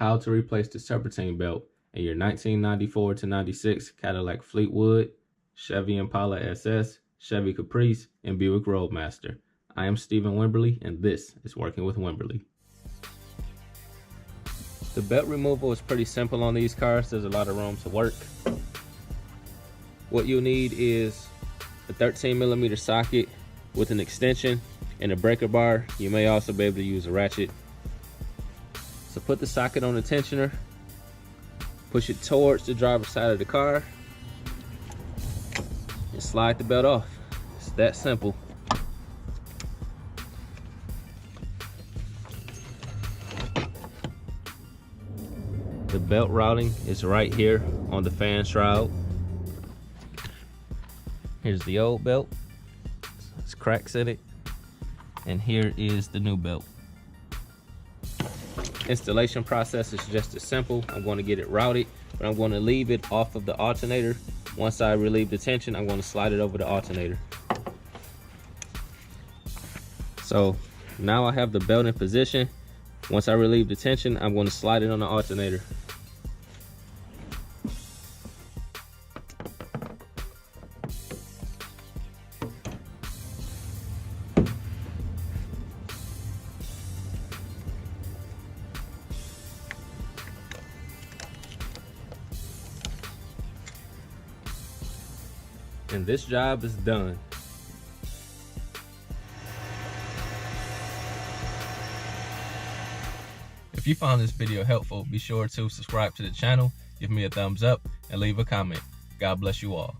how to replace the serpentine belt in your 1994 to 96 Cadillac Fleetwood, Chevy Impala SS, Chevy Caprice, and Buick RoadMaster. I am Stephen Wimberley, and this is Working with Wimberley. The belt removal is pretty simple on these cars. There's a lot of room to work. What you'll need is a 13mm socket with an extension and a breaker bar. You may also be able to use a ratchet. So put the socket on the tensioner, push it towards the driver's side of the car, and slide the belt off. It's that simple. The belt routing is right here on the fan shroud. Here's the old belt. There's cracks in it. And here is the new belt. Installation process is just as simple. I'm going to get it routed, but I'm going to leave it off of the alternator. Once I relieve the tension, I'm going to slide it over the alternator. So now I have the belt in position. Once I relieve the tension, I'm going to slide it on the alternator. And this job is done. If you found this video helpful, be sure to subscribe to the channel, give me a thumbs up, and leave a comment. God bless you all.